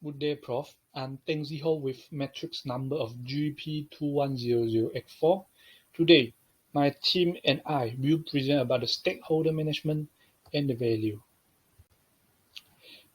Good day, Prof. I'm Teng Ziho with matrix number of GP2100X4. Today, my team and I will present about the stakeholder management and the value.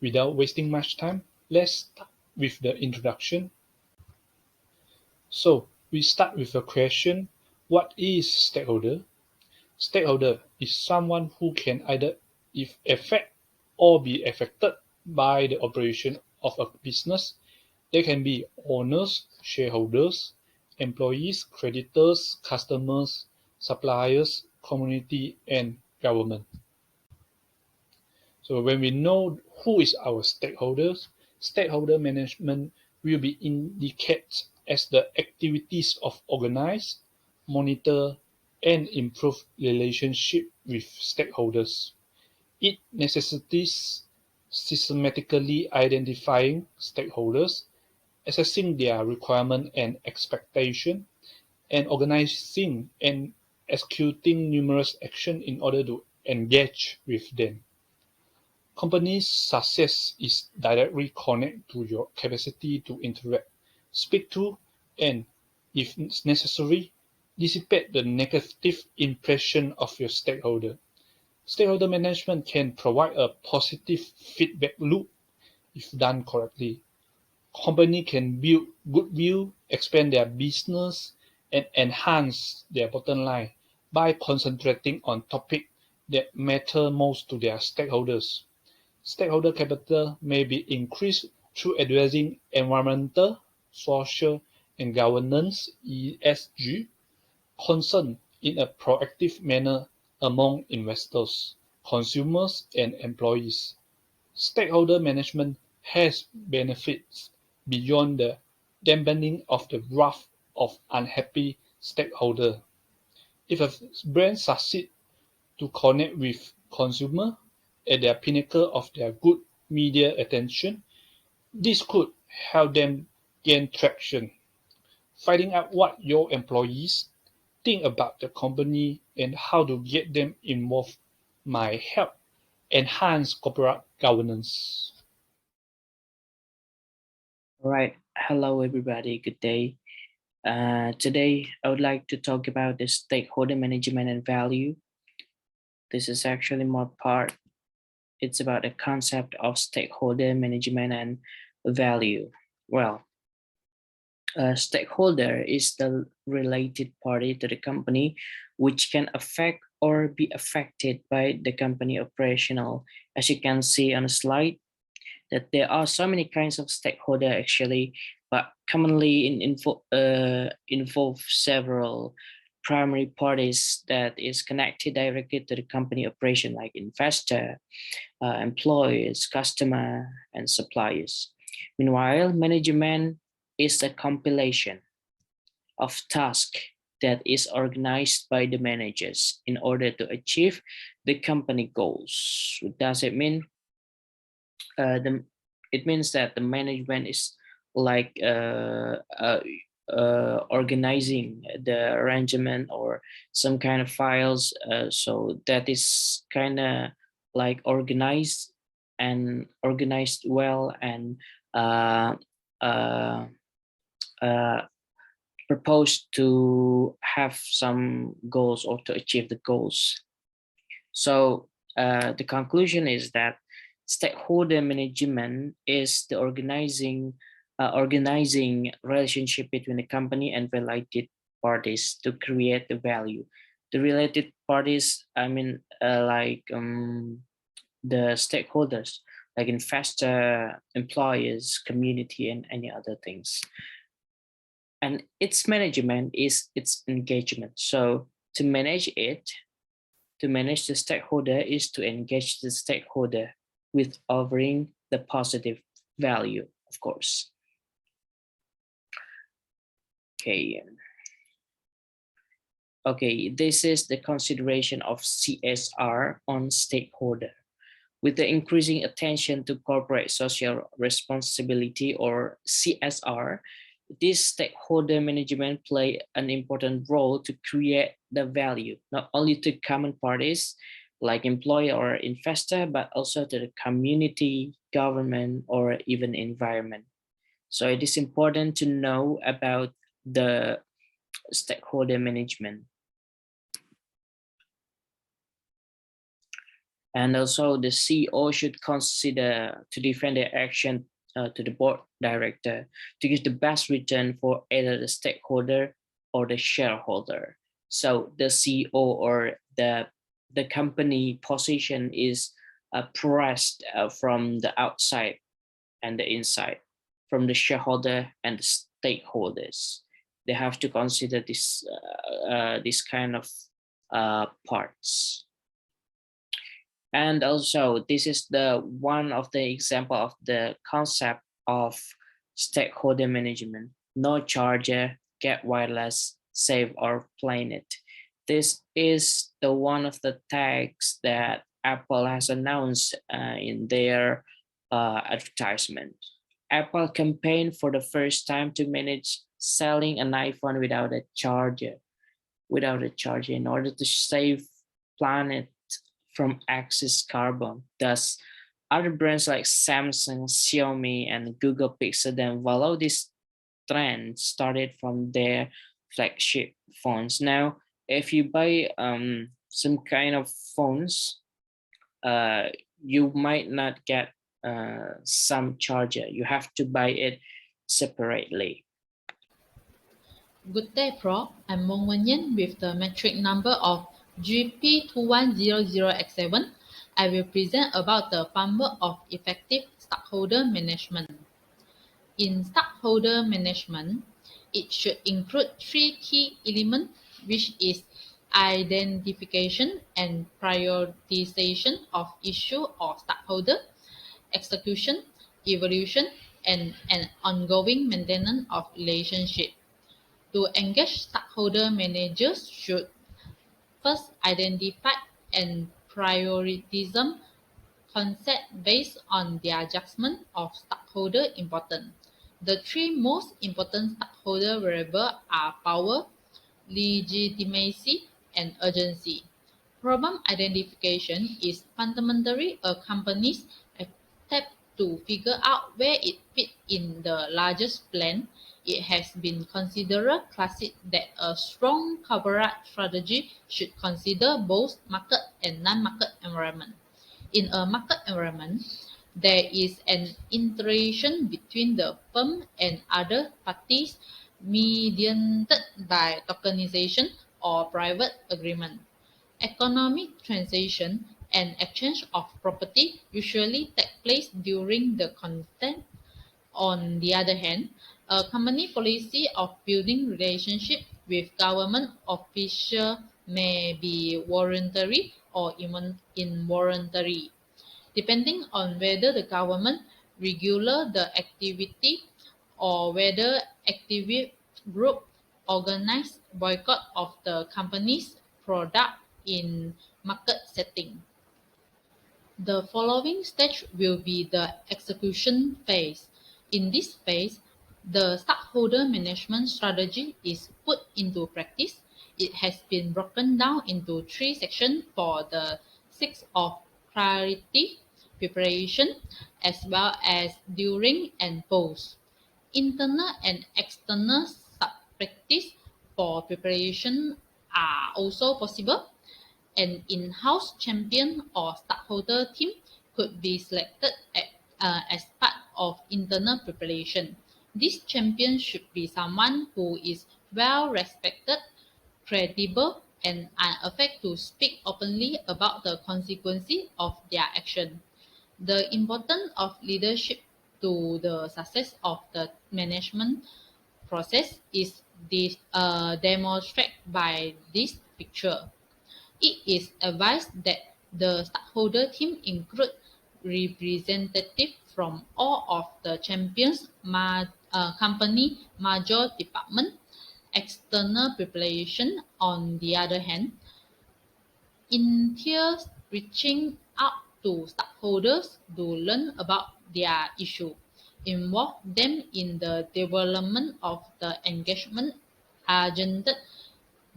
Without wasting much time, let's start with the introduction. So, we start with a question: what is stakeholder? Stakeholder is someone who can either affect or be affected by the operation of a business. They can be owners, shareholders, employees, creditors, customers, suppliers, community, and government. So when we know who is our stakeholders, stakeholder management will be indicated as the activities of organize, monitor, and improve relationship with stakeholders. It necessitates systematically identifying stakeholders, assessing their requirements and expectations, and organizing and executing numerous actions in order to engage with them. Company's success is directly connected to your capacity to interact, speak to, and, if necessary, dissipate the negative impression of your stakeholder. Stakeholder management can provide a positive feedback loop if done correctly. Company can build goodwill, expand their business, and enhance their bottom line by concentrating on topics that matter most to their stakeholders. Stakeholder capital may be increased through addressing environmental, social, and governance (ESG) concerns in a proactive manner among investors, consumers, and employees. Stakeholder management has benefits beyond the dampening of the wrath of unhappy stakeholders. If a brand succeeds to connect with consumers at the pinnacle of their good media attention, this could help them gain traction. Finding out what your employees think about the company and how to get them involved might help enhance corporate governance. All right. Hello, everybody. Good day. Today, I would like to talk about the stakeholder management and value. This is actually more part. It's about the concept of stakeholder management and value. Well, a stakeholder is the related party to the company which can affect or be affected by the company operational. As you can see on the slide, that there are so many kinds of stakeholder actually, but commonly involve several primary parties that is connected directly to the company operation, like investor, employees, customer, and suppliers. Meanwhile, management is a compilation of tasks that is organized by the managers in order to achieve the company goals. What does it mean? It means that the management is like organizing the arrangement or some kind of files. So that is kind of like organized well and uh, uh, uh, proposed to have some goals or to achieve the goals. So the conclusion is that stakeholder management is the organizing relationship between the company and related parties to create the value. The related parties, I mean, the stakeholders, like investor, employees, community, and any other things. And its management is its engagement. So to manage it, to manage the stakeholder is to engage the stakeholder with offering the positive value, of course. Okay. Okay, this is the consideration of CSR on stakeholder. With the increasing attention to corporate social responsibility or CSR, this stakeholder management play an important role to create the value, not only to common parties like employer or investor, but also to the community, government, or even environment. So it is important to know about the stakeholder management. And also the CEO should consider to defend their action to the board director to give the best return for either the stakeholder or the shareholder. So the CEO or the company position is pressed from the outside and the inside, from the shareholder and the stakeholders. They have to consider this kind of parts. And also, this is the one of the example of the concept of stakeholder management. No charger, get wireless, save our planet. This is the one of the tags that Apple has announced in their advertisement. Apple campaigned for the first time to manage selling an iPhone without a charger in order to save planet from excess carbon. Thus, other brands like Samsung, Xiaomi, and Google Pixel then follow this trend started from their flagship phones. Now, if you buy some kind of phones, you might not get some charger. You have to buy it separately. Good day, Pro. I'm Mong Wenyan with the metric number of GP2100X7. I will present about the framework of effective stakeholder management. In stakeholder management, it should include three key elements, which is identification and prioritization of issue or stakeholder, execution, evaluation, and an ongoing maintenance of relationship. To engage stakeholder managers should first identify and prioritize concepts based on their judgment of stakeholder importance. The three most important stakeholder variables are power, legitimacy, and urgency. Problem identification is fundamentally a company's attempt to figure out where it fits in the largest plan. It has been considered classic that a strong coverage strategy should consider both market and non-market environment. In a market environment, there is an interaction between the firm and other parties mediated by tokenization or private agreement. Economic transaction and exchange of property usually take place during the consent. On the other hand, a company policy of building relationship with government officials may be voluntary or even involuntary, depending on whether the government regulate the activity or whether activist group organize boycott of the company's product in market setting. The following stage will be the execution phase. In this phase, the stakeholder management strategy is put into practice. It has been broken down into three sections for the sake of clarity, preparation, as well as during and post. Internal and external sub-practice for preparation are also possible. An in-house champion or stakeholder team could be selected as part of internal preparation. This champion should be someone who is well respected, credible, and unafraid to speak openly about the consequences of their action. The importance of leadership to the success of the management process is demonstrated by this picture. It is advised that the stakeholder team include representatives from all of the champion's company major department. External preparation, on the other hand, entails reaching out to stakeholders to learn about their issue, involve them in the development of the engagement agenda,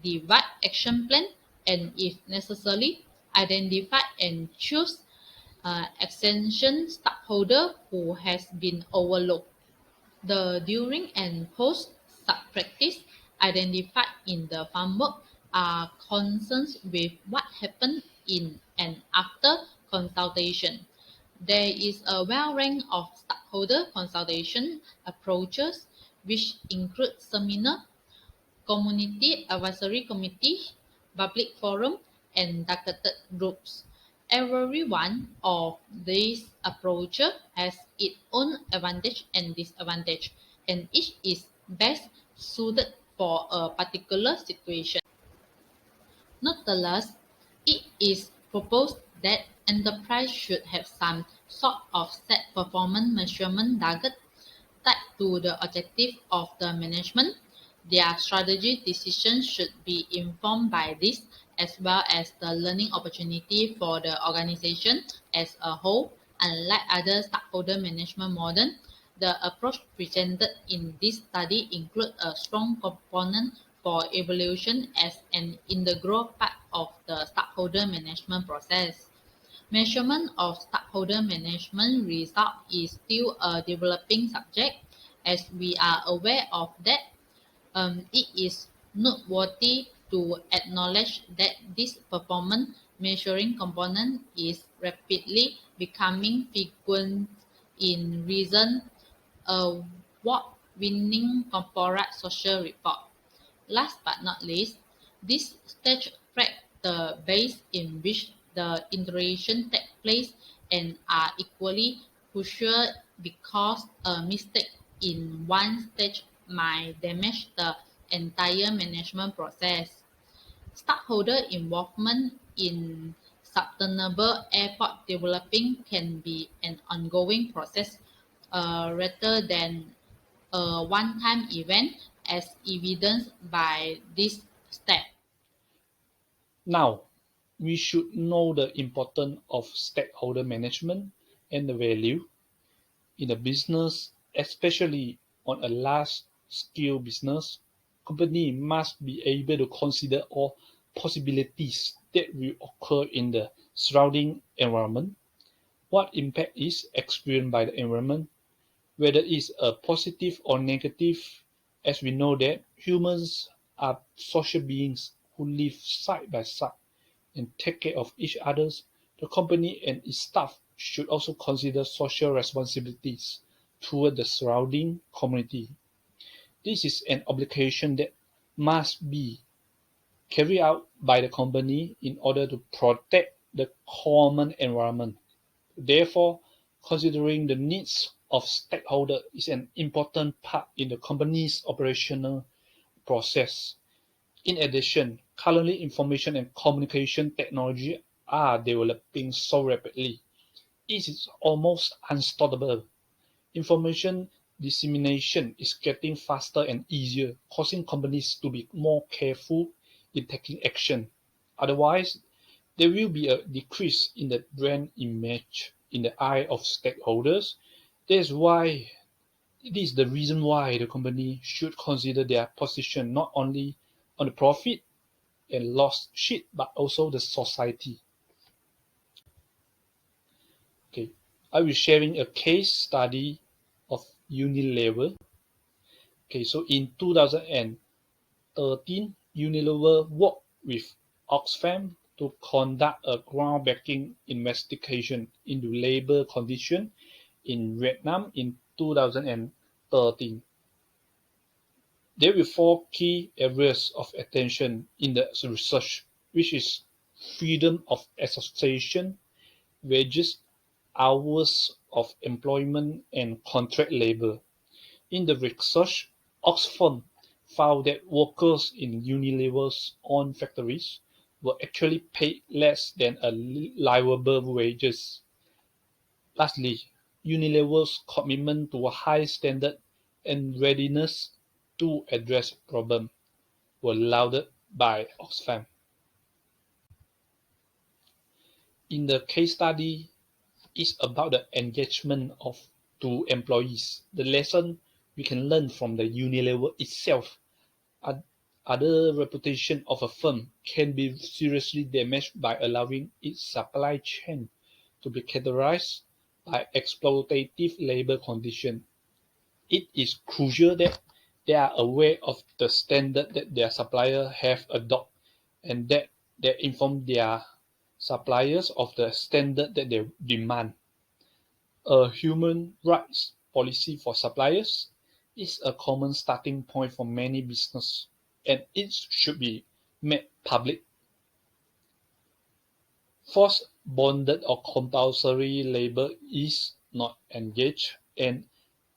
devise action plan, and if necessary, identify and choose extension stakeholder who has been overlooked. The during and post sub-practice identified in the framework are concerns with what happened in and after consultation. There is a wide range of stakeholder consultation approaches, which include seminar, community advisory committee, public forum, and targeted groups. Every one of these approaches has its own advantage and disadvantage, and each is best suited for a particular situation. Nonetheless, it is proposed that enterprise should have some sort of set performance measurement target tied to the objective of the management. Their strategy decisions should be informed by this, as well as the learning opportunity for the organization as a whole. Unlike other stakeholder management models, the approach presented in this study includes a strong component for evaluation as an integral part of the stakeholder management process. Measurement of stakeholder management result is still a developing subject. As we are aware of that, it is noteworthy to acknowledge that this performance measuring component is rapidly becoming frequent in recent award-winning corporate social report. Last but not least, this stage reflects the base in which the iteration takes place and are equally crucial because a mistake in one stage might damage the entire management process. Stakeholder involvement in sustainable airport developing can be an ongoing process rather than a one-time event, as evidenced by this step. Now, we should know the importance of stakeholder management and the value in a business, especially on a large-scale business. Company must be able to consider all possibilities that will occur in the surrounding environment, what impact is experienced by the environment, whether it's a positive or negative, as we know that humans are social beings who live side by side and take care of each other. The company and its staff should also consider social responsibilities toward the surrounding community. This is an obligation that must be carried out by the company in order to protect the common environment. Therefore, considering the needs of stakeholders is an important part in the company's operational process. In addition, currently information and communication technology are developing so rapidly. It is almost unstoppable. Information dissemination is getting faster and easier, causing companies to be more careful in taking action. Otherwise, there will be a decrease in the brand image in the eye of stakeholders. That is the reason why the company should consider their position not only on the profit and loss sheet but also the society. Okay, I will sharing a case study of Unilever. Okay, so in 2013, Unilever worked with Oxfam to conduct a groundbreaking investigation into labor conditions in Vietnam in 2013. There were four key areas of attention in the research, which is freedom of association, wages, hours of employment, and contract labor. In the research, Oxfam found that workers in Unilever's own factories were actually paid less than a livable wages. Lastly, Unilever's commitment to a high standard and readiness to address problems were lauded by Oxfam. In the case study, it's about the engagement of two employees. The lesson we can learn from the Unilever itself are the reputation of a firm can be seriously damaged by allowing its supply chain to be categorized by exploitative labor conditions. It is crucial that they are aware of the standard that their suppliers have adopted and that they inform their suppliers of the standard that they demand. A human rights policy for suppliers is a common starting point for many businesses, and it should be made public. Forced, bonded, or compulsory labor is not engaged, and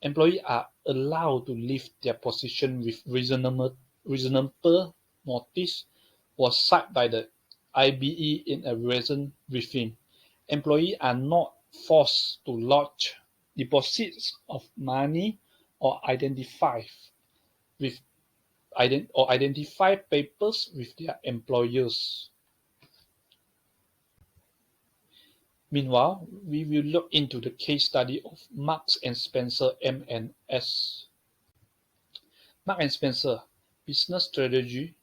employees are allowed to leave their position with reasonable notice was cited by the IBE in a recent briefing. Employees are not forced to lodge deposits of money or with identify papers with their employers. Meanwhile, we will look into the case study of Marks and Spencer M&S. Marks and Spencer business strategy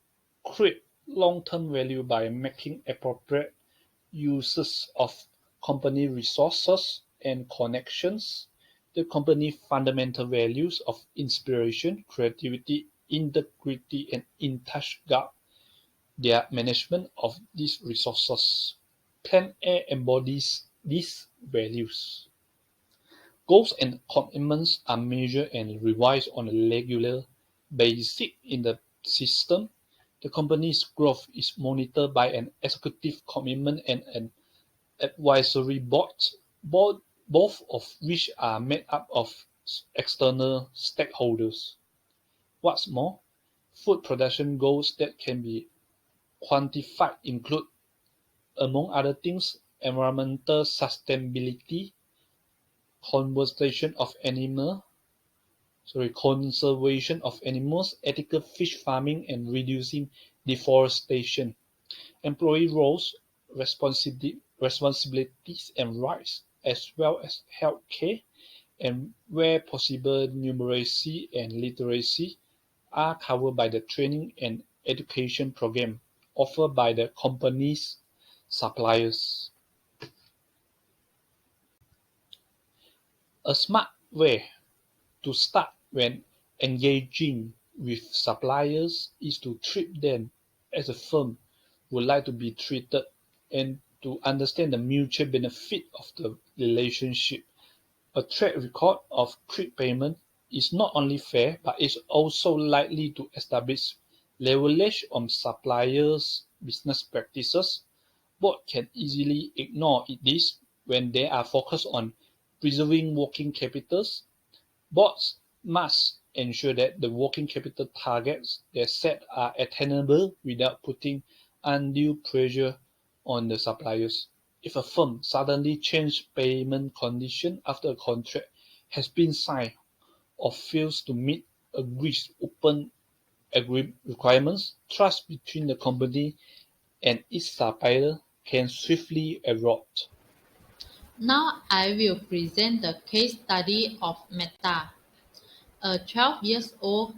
create long-term value by making appropriate uses of company resources and connections. The company fundamental values of inspiration, creativity, integrity, and intouch guard their management of these resources. Plan A embodies these values. Goals and commitments are measured and revised on a regular basis in the system. The company's growth is monitored by an executive commitment and an advisory board, both of which are made up of external stakeholders. What's more, food production goals that can be quantified include, among other things, environmental sustainability, conservation of animals, ethical fish farming, and reducing deforestation. Employee roles, responsibilities, and rights, as well as health care, and where possible numeracy and literacy, are covered by the training and education program offered by the company's suppliers. A smart way to start when engaging with suppliers is to treat them as a firm would like to be treated and to understand the mutual benefit of the relationship. A track record of quick payment is not only fair but is also likely to establish leverage on suppliers' business practices. Boards can easily ignore this when they are focused on preserving working capitals. Boards must ensure that the working capital targets they set are attainable without putting undue pressure on the suppliers. If a firm suddenly changes payment conditions after a contract has been signed or fails to meet agreed open requirements, trust between the company and its supplier can swiftly erode. Now I will present the case study of Meta. A 12 years old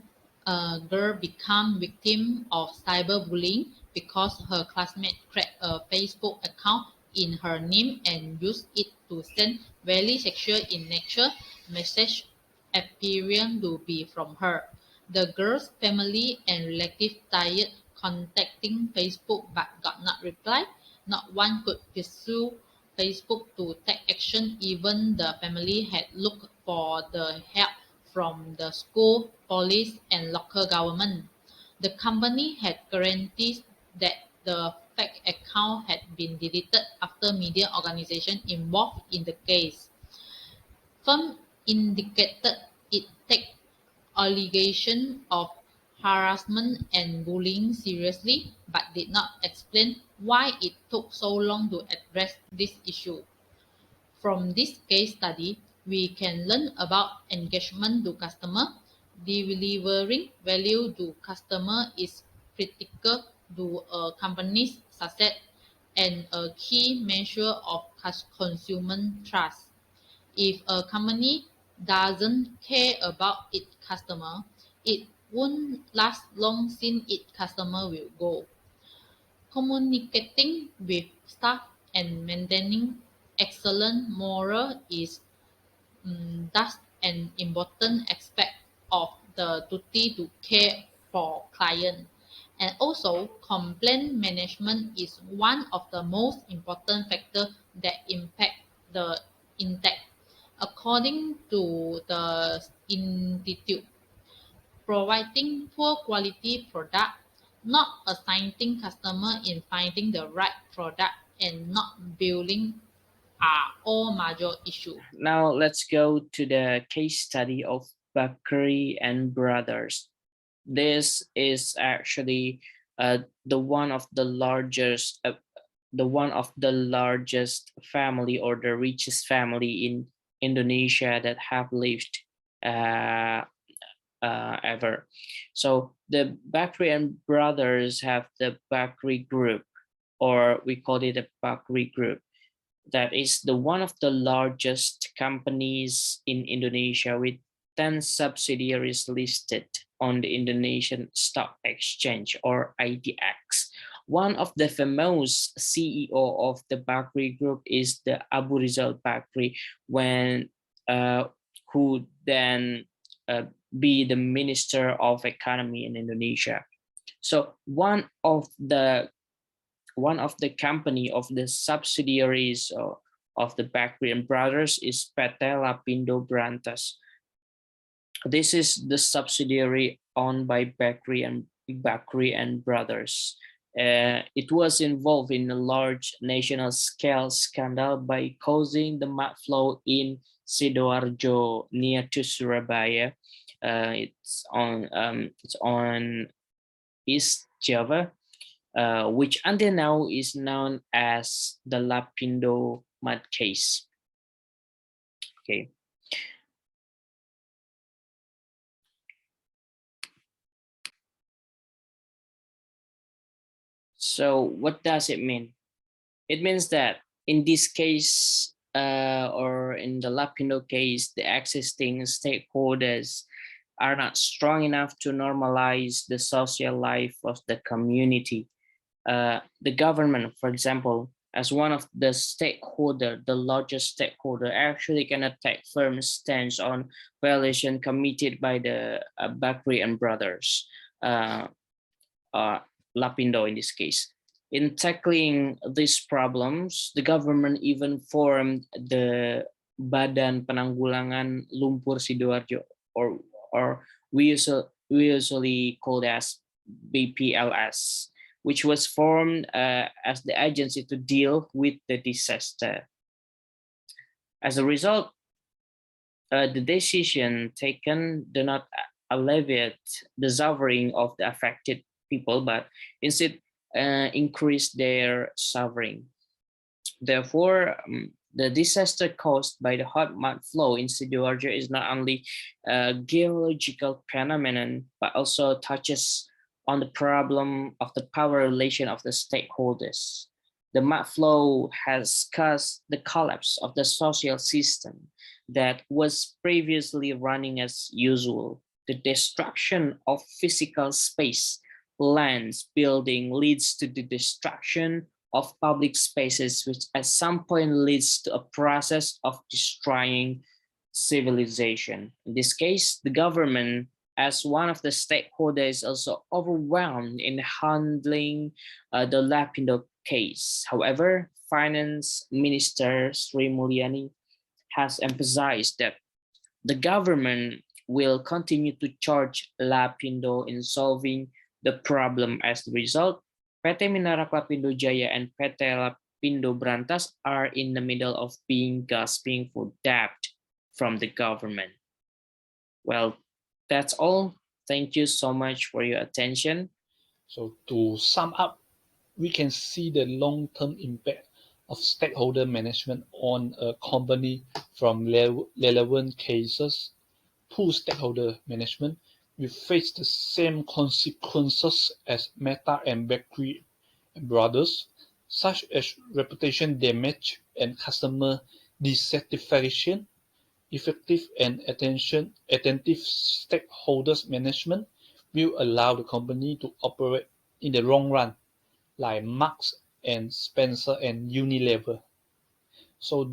girl became victim of cyberbullying because her classmate created a Facebook account in her name and used it to send very sexual in nature messages appearing to be from her. The girl's family and relatives tried contacting Facebook but got no reply. Not one could pursue Facebook to take action. Even the family had looked for the help from the school, police, and local government. The company had guaranteed that the fake account had been deleted after media organizations involved in the case. Firm indicated it take allegations of harassment and bullying seriously, but did not explain why it took so long to address this issue. From this case study, we can learn about engagement to customer. Delivering value to customer is critical to a company's success and a key measure of consumer trust. If a company doesn't care about its customer, it won't last long since its customer will go. Communicating with staff and maintaining excellent moral is thus an important aspect of the duty to care for client. And also, complaint management is one of the most important factors that impact the index. According to the Institute, providing poor quality product, not assigning customer in finding the right product, and not billing are all major issues. Now let's go to the case study of Bakri and Brothers. This is actually the one of the largest family or the richest family in Indonesia that have lived uh, ever. So the Bakri and Brothers have the Bakri Group, or we call it the Bakri Group, that is the one of the largest companies in Indonesia with 10 subsidiaries listed on the Indonesian Stock Exchange or IDX. One of the famous CEO of the Bakri Group is the Abu Rizal Bakri, when who then be the Minister of Economy in Indonesia. So one of the company of the subsidiaries of the Bakri and Brothers is PT Lapindo Brantas. This is the subsidiary owned by Bakri and Brothers. It was involved in a large national scale scandal by causing the mud flow in Sidoarjo near to Surabaya. It's on East Java, which until now is known as the Lapindo mud case. Okay. So what does it mean? It means that in this case, or in the Lapindo case, the existing stakeholders are not strong enough to normalize the social life of the community. The government, for example, as one of the stakeholder, the largest stakeholder, actually cannot take firm stance on violation committed by the Bakri and Brothers, Lapindo in this case. In tackling these problems, the government even formed the Badan Penanggulangan Lumpur Sidoarjo, or we usually call it as BPLS, which was formed as the agency to deal with the disaster. As a result, the decision taken do not alleviate the suffering of the affected people, but instead increase their suffering. Therefore, the disaster caused by the hot mud flow in Sidoarjo is not only a geological phenomenon, but also touches on the problem of the power relation of the stakeholders. The mud flow has caused the collapse of the social system that was previously running as usual. The destruction of physical space, lands, building leads to the destruction of public spaces, which at some point leads to a process of destroying civilization. In this case, the government, as one of the stakeholders, also overwhelmed in handling the Lapindo case. However, Finance Minister Sri Mulyani has emphasized that the government will continue to charge Lapindo in solving the problem. As a result, PT Minarak Lapindo Jaya and PT Lapindo Brantas are in the middle of being gasping for debt from the government. Well, that's all. Thank you so much for your attention. So to sum up, we can see the long-term impact of stakeholder management on a company from relevant cases. Poor stakeholder management will face the same consequences as Meta and Bakery and Brothers, such as reputation damage and customer dissatisfaction. Effective and attentive stakeholders management will allow the company to operate in the long run, like Marks and Spencer and Unilever. So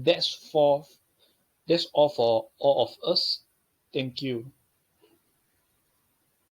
that's all for all of us. Thank you.